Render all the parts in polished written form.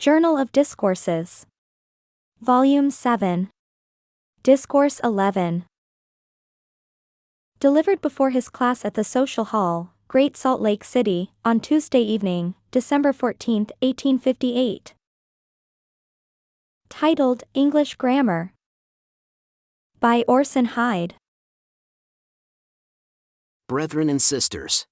Journal of Discourses. Volume 7. Discourse 11. Delivered before his class at the Social Hall, Great Salt Lake City, on Tuesday evening, December 14, 1858. Titled, English Grammar. By Orson Hyde. Brethren and sisters,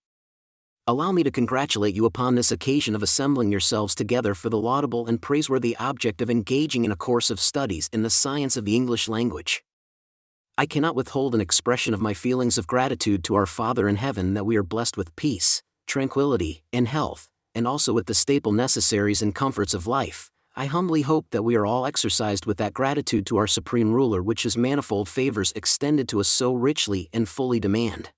allow me to congratulate you upon this occasion of assembling yourselves together for the laudable and praiseworthy object of engaging in a course of studies in the science of the English language. I cannot withhold an expression of my feelings of gratitude to our Father in heaven that we are blessed with peace, tranquility, and health, and also with the staple necessaries and comforts of life. I humbly hope that we are all exercised with that gratitude to our Supreme Ruler which His manifold favors extended to us so richly and fully demand.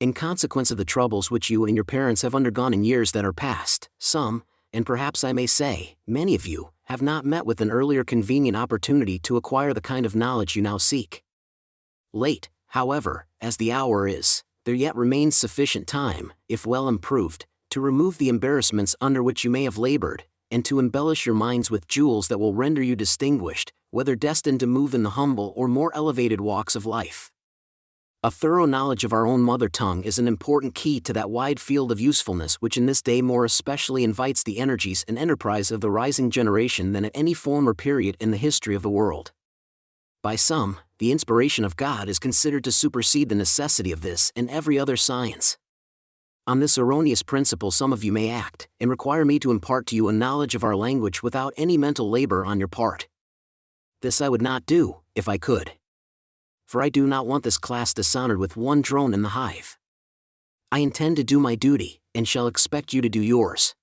In consequence of the troubles which you and your parents have undergone in years that are past, some, and perhaps I may say, many of you, have not met with an earlier convenient opportunity to acquire the kind of knowledge you now seek. Late, however, as the hour is, there yet remains sufficient time, if well improved, to remove the embarrassments under which you may have labored, and to embellish your minds with jewels that will render you distinguished, whether destined to move in the humble or more elevated walks of life. A thorough knowledge of our own mother tongue is an important key to that wide field of usefulness which in this day more especially invites the energies and enterprise of the rising generation than at any former period in the history of the world. By some, the inspiration of God is considered to supersede the necessity of this and every other science. On this erroneous principle some of you may act, and require me to impart to you a knowledge of our language without any mental labor on your part. This I would not do, if I could. For I do not want this class dishonored with one drone in the hive. I intend to do my duty, and shall expect you to do yours.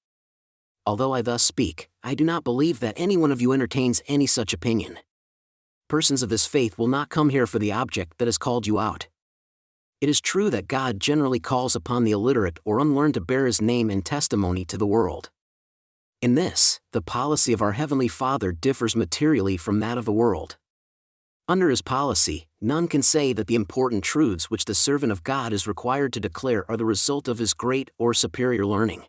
Although I thus speak, I do not believe that any one of you entertains any such opinion. Persons of this faith will not come here for the object that has called you out. It is true that God generally calls upon the illiterate or unlearned to bear His name and testimony to the world. In this, the policy of our Heavenly Father differs materially from that of the world. Under His policy, none can say that the important truths which the servant of God is required to declare are the result of his great or superior learning.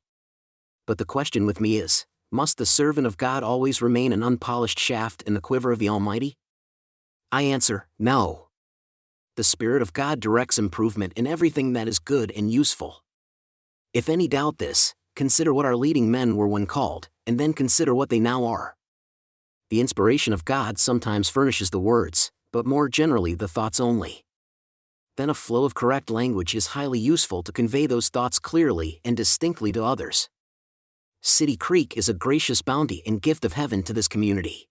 But the question with me is, must the servant of God always remain an unpolished shaft in the quiver of the Almighty? I answer, no. The Spirit of God directs improvement in everything that is good and useful. If any doubt this, consider what our leading men were when called, and then consider what they now are. The inspiration of God sometimes furnishes the words, but more generally the thoughts only. Then a flow of correct language is highly useful to convey those thoughts clearly and distinctly to others. City Creek is a gracious bounty and gift of heaven to this community.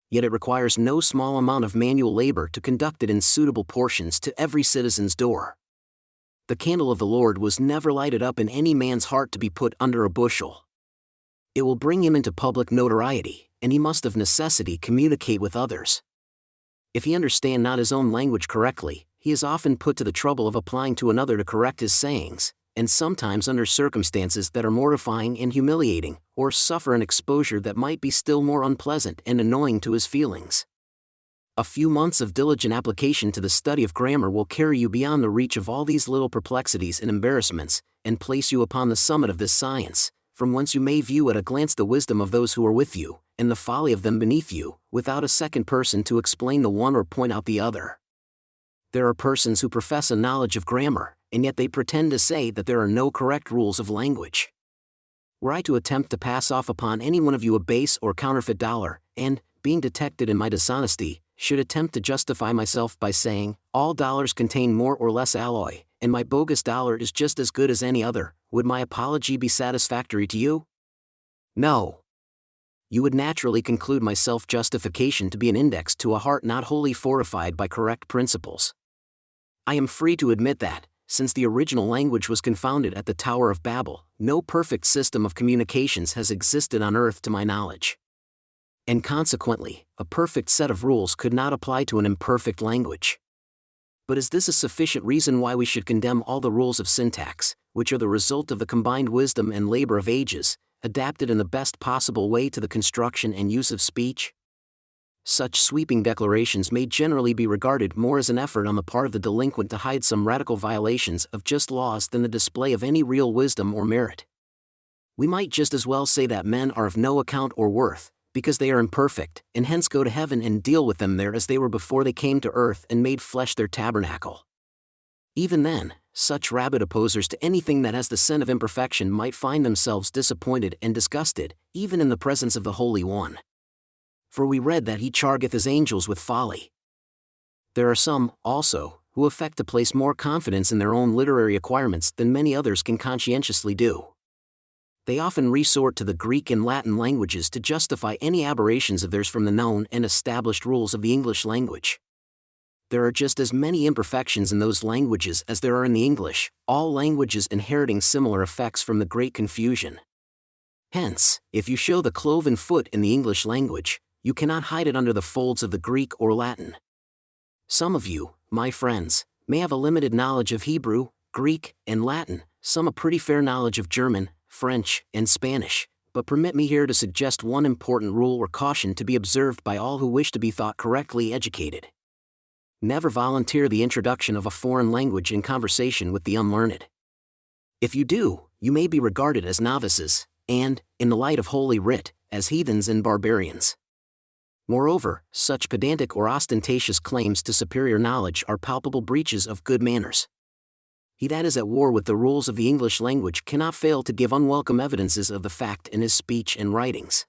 Yet it requires no small amount of manual labor to conduct it in suitable portions to every citizen's door. The candle of the Lord was never lighted up in any man's heart to be put under a bushel. It will bring him into public notoriety, and he must of necessity communicate with others. If he understand not his own language correctly, he is often put to the trouble of applying to another to correct his sayings, and sometimes under circumstances that are mortifying and humiliating, or suffer an exposure that might be still more unpleasant and annoying to his feelings. A few months of diligent application to the study of grammar will carry you beyond the reach of all these little perplexities and embarrassments, and place you upon the summit of this science, from whence you may view at a glance the wisdom of those who are with you, and the folly of them beneath you, without a second person to explain the one or point out the other. There are persons who profess a knowledge of grammar, and yet they pretend to say that there are no correct rules of language. Were I to attempt to pass off upon any one of you a base or counterfeit dollar, and, being detected in my dishonesty, should attempt to justify myself by saying, all dollars contain more or less alloy, and my bogus dollar is just as good as any other, would my apology be satisfactory to you? No. You would naturally conclude my self-justification to be an index to a heart not wholly fortified by correct principles. I am free to admit that, since the original language was confounded at the Tower of Babel, no perfect system of communications has existed on earth to my knowledge. And consequently, a perfect set of rules could not apply to an imperfect language. But is this a sufficient reason why we should condemn all the rules of syntax, which are the result of the combined wisdom and labor of ages, adapted in the best possible way to the construction and use of speech? Such sweeping declarations may generally be regarded more as an effort on the part of the delinquent to hide some radical violations of just laws than the display of any real wisdom or merit. We might just as well say that men are of no account or worth, because they are imperfect, and hence go to heaven and deal with them there as they were before they came to earth and made flesh their tabernacle. Even then, such rabid opposers to anything that has the scent of imperfection might find themselves disappointed and disgusted, even in the presence of the Holy One. For we read that he chargeth his angels with folly. There are some, also, who affect to place more confidence in their own literary acquirements than many others can conscientiously do. They often resort to the Greek and Latin languages to justify any aberrations of theirs from the known and established rules of the English language. There are just as many imperfections in those languages as there are in the English, all languages inheriting similar effects from the Great Confusion. Hence, if you show the cloven foot in the English language, you cannot hide it under the folds of the Greek or Latin. Some of you, my friends, may have a limited knowledge of Hebrew, Greek, and Latin, some a pretty fair knowledge of German, French, and Spanish, but permit me here to suggest one important rule or caution to be observed by all who wish to be thought correctly educated. Never volunteer the introduction of a foreign language in conversation with the unlearned. If you do, you may be regarded as novices, and, in the light of Holy Writ, as heathens and barbarians. Moreover, such pedantic or ostentatious claims to superior knowledge are palpable breaches of good manners. He that is at war with the rules of the English language cannot fail to give unwelcome evidences of the fact in his speech and writings.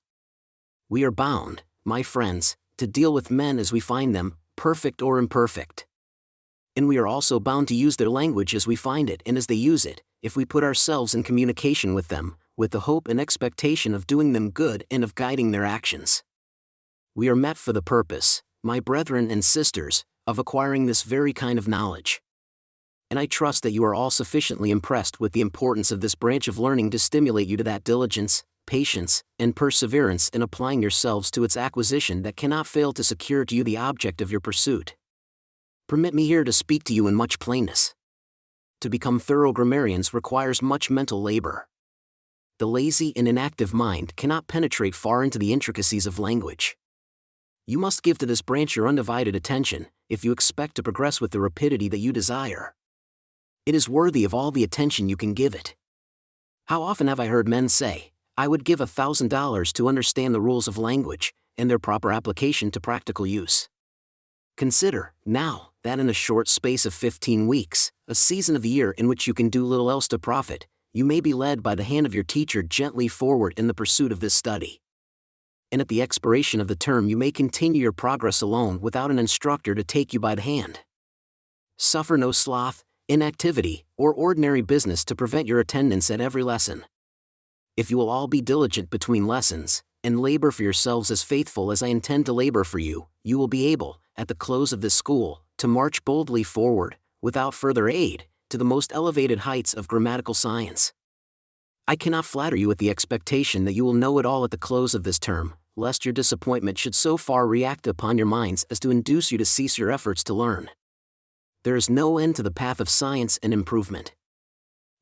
We are bound, my friends, to deal with men as we find them, perfect or imperfect. And we are also bound to use their language as we find it and as they use it, if we put ourselves in communication with them, with the hope and expectation of doing them good and of guiding their actions. We are met for the purpose, my brethren and sisters, of acquiring this very kind of knowledge. And I trust that you are all sufficiently impressed with the importance of this branch of learning to stimulate you to that diligence, patience, and perseverance in applying yourselves to its acquisition that cannot fail to secure to you the object of your pursuit. Permit me here to speak to you in much plainness. To become thorough grammarians requires much mental labor. The lazy and inactive mind cannot penetrate far into the intricacies of language. You must give to this branch your undivided attention, if you expect to progress with the rapidity that you desire. It is worthy of all the attention you can give it. How often have I heard men say, I would give $1,000 to understand the rules of language, and their proper application to practical use. Consider, now, that in a short space of 15 weeks, a season of the year in which you can do little else to profit, you may be led by the hand of your teacher gently forward in the pursuit of this study. And at the expiration of the term you may continue your progress alone without an instructor to take you by the hand. Suffer no sloth, inactivity, or ordinary business to prevent your attendance at every lesson. If you will all be diligent between lessons, and labor for yourselves as faithful as I intend to labor for you, you will be able, at the close of this school, to march boldly forward, without further aid, to the most elevated heights of grammatical science. I cannot flatter you with the expectation that you will know it all at the close of this term, lest your disappointment should so far react upon your minds as to induce you to cease your efforts to learn. There is no end to the path of science and improvement.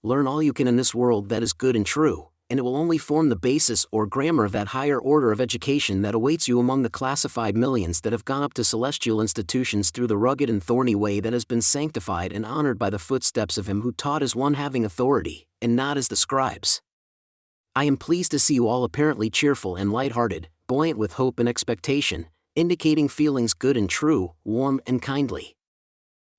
Learn all you can in this world that is good and true, and it will only form the basis or grammar of that higher order of education that awaits you among the classified millions that have gone up to celestial institutions through the rugged and thorny way that has been sanctified and honored by the footsteps of him who taught as one having authority, and not as the scribes. I am pleased to see you all apparently cheerful and light-hearted, buoyant with hope and expectation, indicating feelings good and true, warm and kindly.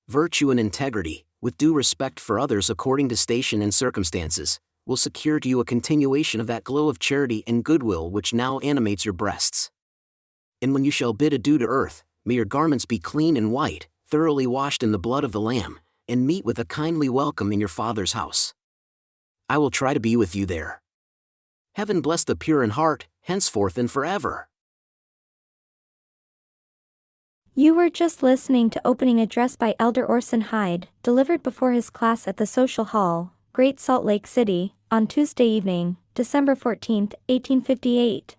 Virtue and integrity, with due respect for others according to station and circumstances, will secure to you a continuation of that glow of charity and goodwill which now animates your breasts. And when you shall bid adieu to earth, may your garments be clean and white, thoroughly washed in the blood of the Lamb, and meet with a kindly welcome in your Father's house. I will try to be with you there. Heaven bless the pure in heart, henceforth and forever. You were just listening to opening address by Elder Orson Hyde, delivered before his class at the Social Hall, Great Salt Lake City, on Tuesday evening, December 14, 1858.